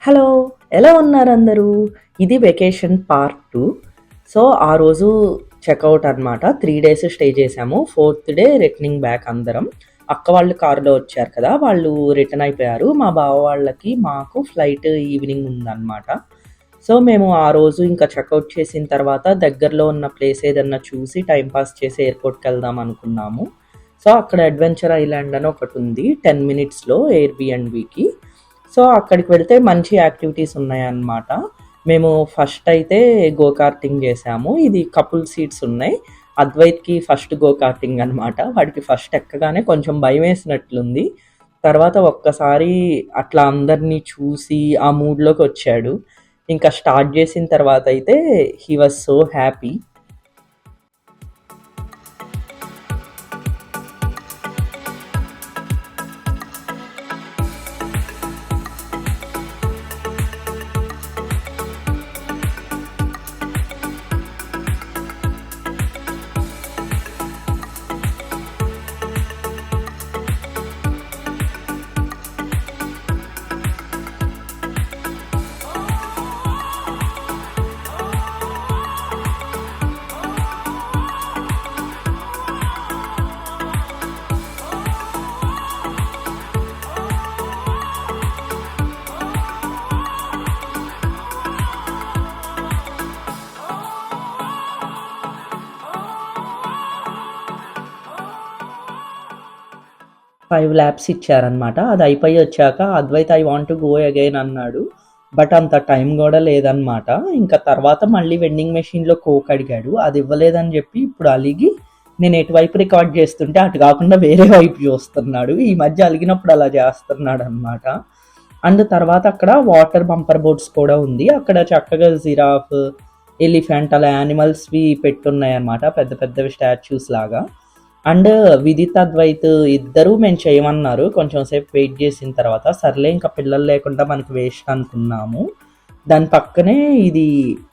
Hello! ఎలా ఉన్నారు అందరూ? ఇది వెకేషన్ పార్ట్ 2. సో, ఆ రోజు చెకౌట్ అనమాట. 3 డేస్ స్టే చేశాము. ఫోర్త్ డే రిటర్నింగ్ బ్యాక్ అందరం. అక్క వాళ్ళు కారులో వచ్చారు కదా! వాళ్ళు రిటర్న్ అయిపోయారు. మా బావ వాళ్ళకి, మాకు ఫ్లైట్ ఈవినింగ్ ఉందనమాట. సో, మేము ఆ రోజు ఇంకా చెకౌట్ చేసిన తర్వాత దగ్గరలో ఉన్న ప్లేస్ ఏదన్నా చూసి టైమ్ పాస్ చేసి ఎయిర్‌పోర్ట్‌కెళ్దాం అనుకున్నాము. సో, అక్కడ అడ్వెంచర్ ఐలాండ్ అని ఒకటుంది. 10 మినిట్స్‌లో ఎయిర్‌బిఎన్‌బికి. సో, అక్కడికి వెళ్తే మంచి యాక్టివిటీస్ ఉన్నాయన్నమాట. మేము ఫస్ట్ అయితే గో కార్టింగ్ చేసాము. ఇది కపుల్ సీట్స్ ఉన్నాయి. అద్వైత్‌కి ఫస్ట్ గో కార్టింగ్ అనమాట. వాడికి ఫస్ట్ ఎక్కగానే కొంచెం భయమేసినట్లుంది. తర్వాత ఒక్కసారి అట్లా అందరిని చూసి ఆ మూడ్‌లోకొచ్చాడు. ఇంకా స్టార్ట్ చేసిన తర్వాత అయితే he was so happy. 5 labs ఇచ్చారనమాట. అది అయిపోయి వచ్చాక Advait I want to go again అన్నాడు. బట్ అంత టైం కూడా లేదనమాట. ఇంకా తర్వాత మళ్ళీ వెండింగ్ మెషిన్‌లో కోక్ అడిగాడు. అది ఇవ్వలేదని చెప్పి ఇప్పుడు అలిగి నేను ఎటువైపు రికార్డ్ చేస్తుంటే అటు కాకుండా వేరే వైపు చూస్తున్నాడు. ఈ మధ్య అలిగినప్పుడు అలా చేస్తున్నాడనమాట. అండ్ తర్వాత అక్కడ వాటర్ బంపర్ బోట్స్ కూడా ఉంది. అక్కడ చక్కగా జిరాఫ్, ఎలిఫెంట్ అలా యానిమల్స్‌వి పెట్టున్నాయన్నమాట. పెద్ద పెద్దవి స్టాచ్యూస్ లాగా. అండ్ విదిత్, అద్వైత్ ఇద్దరూ మేము చేయమన్నారు. కొంచెం సేపు వెయిట్ చేసిన తర్వాత సర్లే ఇంకా పిల్లలు లేకుండా మనకి వేస్ట్ అనుకున్నాము. దాని పక్కనే ఇది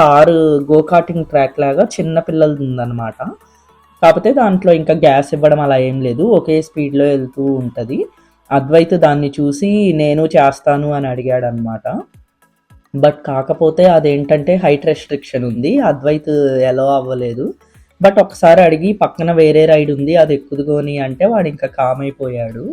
కారు గో కార్టింగ్ ట్రాక్ లాగా చిన్న పిల్లలది ఉందన్నమాట. కాకపోతే దాంట్లో ఇంకా గ్యాస్ ఇవ్వడం అలా ఏం లేదు. ఒకే స్పీడ్‌లో వెళ్తూ ఉంటది. అద్వైత్ దాన్ని చూసి నేను చేస్తాను అని అడిగాడనమాట. బట్ కాకపోతే అదేంటంటే హైట్ రెస్ట్రిక్షన్ ఉంది. అద్వైత్ ఎలో అవ్వలేదు. బట్ ఒకసారి అడిగి పక్కన వేరే రైడ్ ఉంది అది ఎక్కుదుకోని అంటే వాడు ఇంకా కామ్ అయిపోయాడు.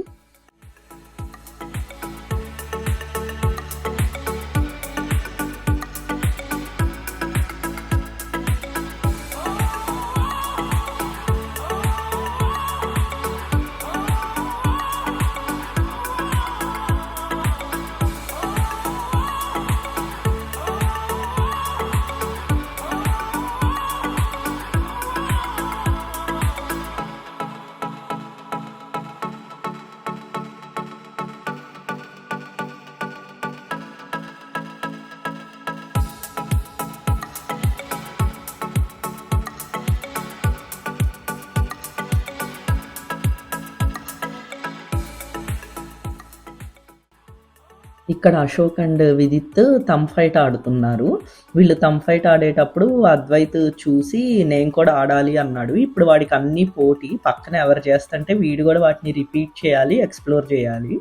ఇక్కడ Ashok and Vidit thumb fight ఆడుతున్నారు. వీళ్ళు థంబ్ ఫైట్ ఆడేటప్పుడు అద్వైత్ చూసి నేను కూడా ఆడాలి అన్నాడు. ఇప్పుడు వాడికి అన్నీ పోటీ. పక్కన ఎవరు చేస్తుంటే వీడు కూడా వాటిని రిపీట్ చేయాలి, ఎక్స్‌ప్లోర్ చేయాలి.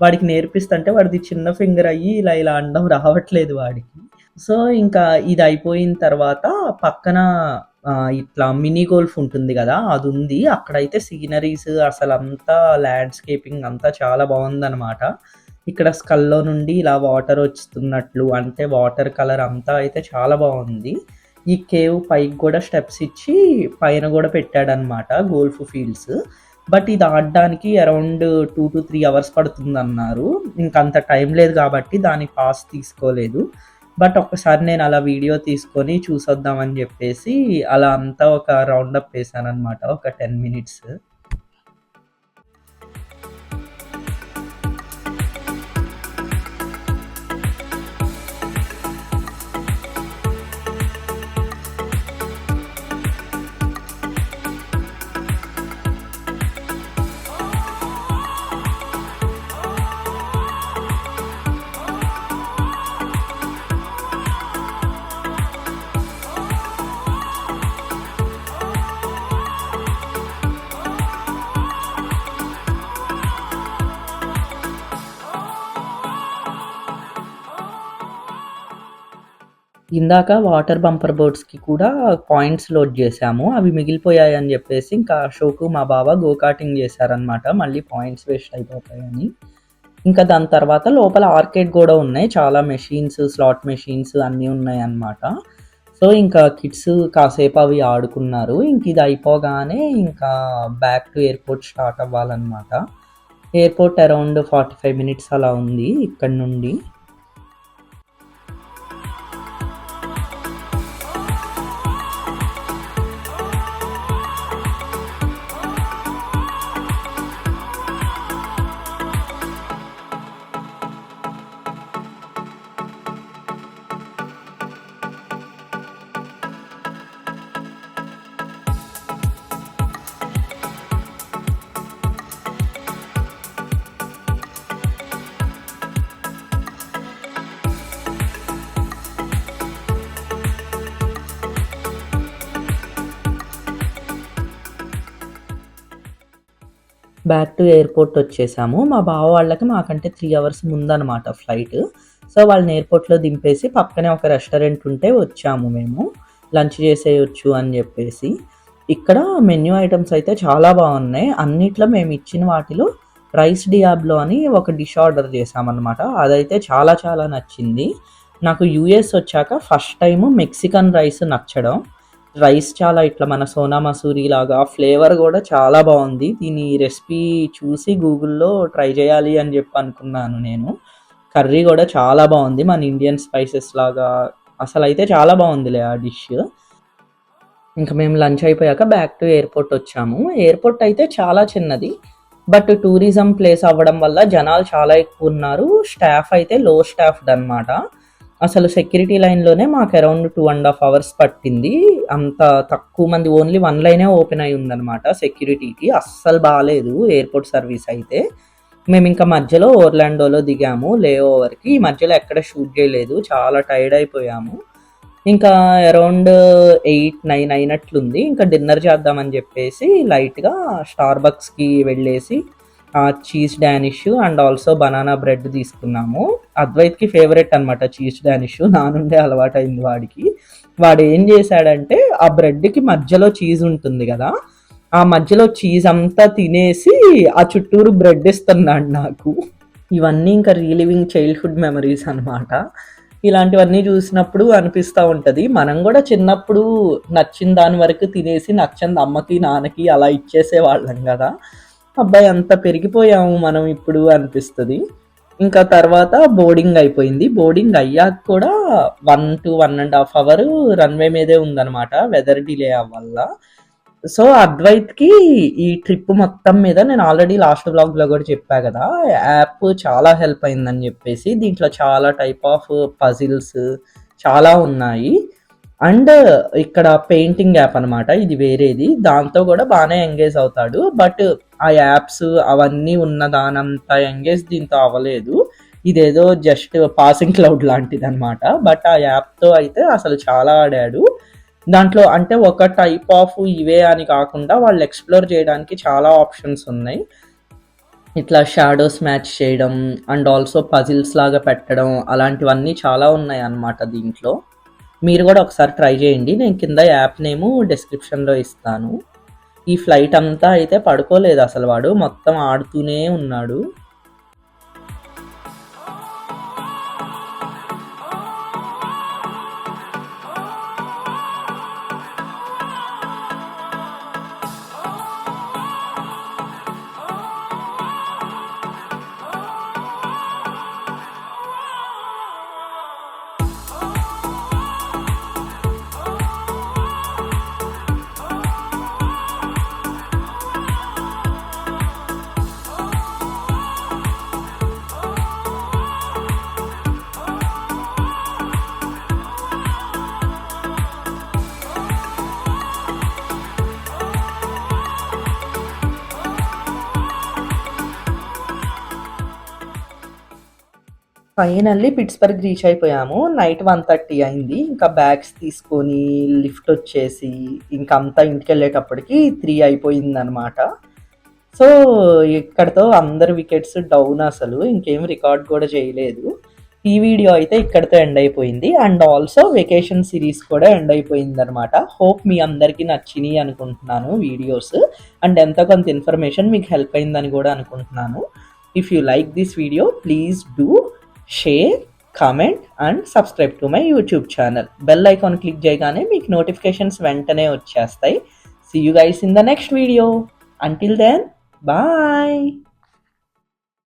వాడికి నేర్పిస్తుంటే వాడిది చిన్న ఫింగర్ అయ్యి ఇలా ఇలా అనడం రావట్లేదు వాడికి. సో, ఇంకా ఇది అయిపోయిన తర్వాత పక్కన ఇట్లా మినీ గోల్ఫ్ ఉంటుంది గదా! అదుంది. అక్కడైతే సీనరీస్ అసలంతా ల్యాండ్‌స్కేపింగ్ అంతా చాలా బావుందనమాట. ఇక్కడ స్కల్‌లో నుండి ఇలా వాటర్ వస్తున్నట్లు అంటే వాటర్ కలర్ అంతా అయితే చాలా బావుంది. ఈ కేవ్ పైకి గూడా స్టెప్స్ ఇచ్చి పైన గూడా పెట్టాడనమాట గోల్ఫ్ ఫీల్డ్స్. బట్ ఇది ఆడడానికి అరౌండ్ 2-3 అవర్స్ పడుతుందన్నారు. ఇంకంత టైం లేదు కాబట్టి దానికి పాస్ తీసుకోలేదు. బట్ ఒక్కసారి నేను అలా వీడియో తీసుకొని చూసొద్దామని జెప్పేసి అలా అంతా ఒక రౌండప్ వేశాననమాట. ఒక 10 మినిట్స్. ఇందాక వాటర్ బంపర్ బోట్స్‌కి కూడా కాయిన్స్ లోడ్ చేశాము. అవి మిగిలిపోయాయని చెప్పేసి ఇంకా అశోకు, మా బావ గో కార్టింగ్ చేశారనమాట. మళ్ళీ పాయింట్స్ వేస్ట్ అయిపోతాయని. ఇంకా దాని తర్వాత లోపల ఆర్కేడ్ కూడా ఉన్నాయి. చాలా మెషిన్స్, స్లాట్ మెషిన్స్ అన్నీ ఉన్నాయన్నమాట. సో, ఇంకా కిడ్స్ కాసేపు అవి ఆడుకున్నారు. ఇంక ఇది అయిపోగానే ఇంకా బ్యాక్ టు ఎయిర్‌పోర్ట్ స్టార్ట్ అవ్వాలన్నమాట. ఎయిర్‌పోర్ట్ అరౌండ్ 45 మినిట్స్ అలా ఉంది ఇక్కడి నుండి. బ్యాక్ టు ఎయిర్‌పోర్ట్ వచ్చేసాము. మా బావ వాళ్ళకి మాకంటే 3 అవర్స్ ముందనమాట ఫ్లైట్. సో, వాళ్ళని ఎయిర్‌పోర్ట్‌లో దింపేసి పక్కనే ఒక రెస్టారెంట్ ఉంటే వచ్చాము మేము. లంచ్ చేసేయొచ్చు అని చెప్పేసి. ఇక్కడ మెన్యూ ఐటెమ్స్ అయితే చాలా బాగున్నాయి. అన్నిట్లో మేము ఇచ్చిన వాటిలో రైస్ డియాబ్లో అని ఒక డిష్ ఆర్డర్ చేశామన్నమాట. అదైతే చాలా చాలా నచ్చింది. నాకు యూఎస్ వచ్చాక ఫస్ట్ టైము మెక్సికన్ రైస్ నచ్చడం. రైస్ చాలా ఇట్లా మన సోనా మసూరి లాగా ఫ్లేవర్ కూడా చాలా బాగుంది. దీని రెసిపీ చూసి గూగుల్‌లో ట్రై చేయాలి అని చెప్పి అనుకున్నాను నేను. కర్రీ కూడా చాలా బాగుంది. మన ఇండియన్ స్పైసెస్ లాగా అసలైతే చాలా బాగుందిలే ఆ డిష్. ఇంకా మేము లంచ్ అయిపోయాక బ్యాక్ టు ఎయిర్‌పోర్ట్ వచ్చాము. ఎయిర్‌పోర్ట్ అయితే చాలా చిన్నది. బట్ టూరిజం ప్లేస్ అవ్వడం వల్ల జనాలు చాలా ఎక్కువ ఉన్నారు. స్టాఫ్ అయితే లో స్టాఫ్డ్ అనమాట. అసలు సెక్యూరిటీ లైన్‌లోనే మాకు అరౌండ్ 2½ అవర్స్ పట్టింది. అంత తక్కువ మంది, ఓన్లీ 1 లైనే ఓపెన్ అయి ఉందనమాట సెక్యూరిటీకి. అస్సలు బాలేదు ఎయిర్‌పోర్ట్ సర్వీస్ అయితే. మేమింకా మధ్యలో ఓర్లాండోలో దిగాము లే ఓవర్‌కి. ఈ మధ్యలో ఎక్కడ షూట్ చేయలేదు. చాలా టైర్డ్ అయిపోయాము. ఇంకా అరౌండ్ 8, 9 అయినట్లుంది. ఇంకా డిన్నర్ చేద్దామని చెప్పేసి లైట్‌గా స్టార్బక్స్‌కి వెళ్ళేసి cheese Danish and also banana bread తీసుకున్నాము. అద్వైత్‌కి ఫేవరెట్ అనమాట చీజ్ డానిష్. నా నుండే అలవాటైంది వాడికి. వాడు ఏం చేశాడంటే ఆ బ్రెడ్‌కి మధ్యలో చీజ్ ఉంటుంది కదా! ఆ మధ్యలో చీజ్ అంతా తినేసి ఆ చుట్టూరు బ్రెడ్ ఇస్తున్నాడు నాకు. ఇవన్నీ ఇంకా రీలివింగ్ చైల్డ్‌హుడ్ మెమరీస్ అనమాట. ఇలాంటివన్నీ చూసినప్పుడు అనిపిస్తా ఉంటది. మనం కూడా చిన్నప్పుడు నచ్చిన దాని వరకు తినేసి నచ్చనిది అమ్మకి, నాన్నకి అలా ఇచ్చేసేవాళ్ళం కదా! అబ్బాయి అంత పెరిగిపోయాము మనం ఇప్పుడు అనిపిస్తది. ఇంకా తర్వాత బోర్డింగ్ అయిపోయింది. బోర్డింగ్ అయ్యాక కూడా 1-1½ అవర్ రన్‌వే మీదే ఉందనమాట వెదర్ డిలే వల్ల. సో, అద్వైత్‌కి ఈ ట్రిప్ మొత్తం మీద నేను ఆల్రెడీ లాస్ట్ వ్లాగ్‌లో కూడా చెప్పా కదా! యాప్ చాలా హెల్ప్ అయిందని చెప్పేసి. దీంట్లో చాలా టైప్ ఆఫ్ పజిల్స్ చాలా ఉన్నాయి. అండ్ ఇక్కడ పెయింటింగ్ యాప్ అనమాట. ఇది వేరేది. దాంతో కూడా బానే ఎంగేజ్ అవుతాడు. బట్ ఆ యాప్స్ అవన్నీ ఉన్న దానంత ఎంగేజ్ దీంతో అవ్వలేదు. ఇదేదో జస్ట్ పాసింగ్ క్లౌడ్ లాంటిదనమాట. బట్ ఆ యాప్‌తో అయితే అసలు చాలా ఆడాడు. దాంట్లో అంటే ఒక టైప్ ఆఫ్ ఇవే అని కాకుండా వాళ్ళు ఎక్స్‌ప్లోర్ చేయడానికి చాలా ఆప్షన్స్ ఉన్నాయి. ఇట్లా షాడోస్ మ్యాచ్ చేయడం అండ్ ఆల్సో పజిల్స్ లాగా పెట్టడం అలాంటివన్నీ చాలా ఉన్నాయన్నమాట దీంట్లో. మీరు కూడా ఒకసారి ట్రై చేయండి. నేను కింద యాప్ నేము డిస్క్రిప్షన్‌లో ఇస్తాను. ఈ ఫ్లైట్ అంతా అయితే పడుకోలేదు అసలు వాడు. మొత్తం ఆడుతూనే ఉన్నాడు. ఫైనల్లీ పిట్స్‌బర్గ్ రీచ్ అయిపోయాము. నైట్ 1:30 అయింది. ఇంకా బ్యాగ్స్ తీసుకొని లిఫ్ట్ వచ్చేసి ఇంకంతా ఇంటికెళ్ళేటప్పటికి 3 అయిపోయిందనమాట. సో, ఇక్కడితో అందరి వికెట్స్ డౌన్ అసలు. ఇంకేం రికార్డ్ కూడా చేయలేదు. ఈ వీడియో అయితే ఇక్కడితో ఎండ్ అయిపోయింది. అండ్ ఆల్సో వెకేషన్ సిరీస్ కూడా ఎండ్ అయిపోయింది అనమాట. హోప్ మీ అందరికీ నచ్చినాయి అనుకుంటున్నాను వీడియోస్. అండ్ ఎంతో కొంత ఇన్ఫర్మేషన్ మీకు హెల్ప్ అయిందని కూడా అనుకుంటున్నాను. If you like this video please do share, comment and subscribe to my YouTube channel. Bell icon click చేయగానే మీకు నోటిఫికేషన్స్ వెంటనే వచ్చేస్తాయి. See you guys in the next video. Until then, bye.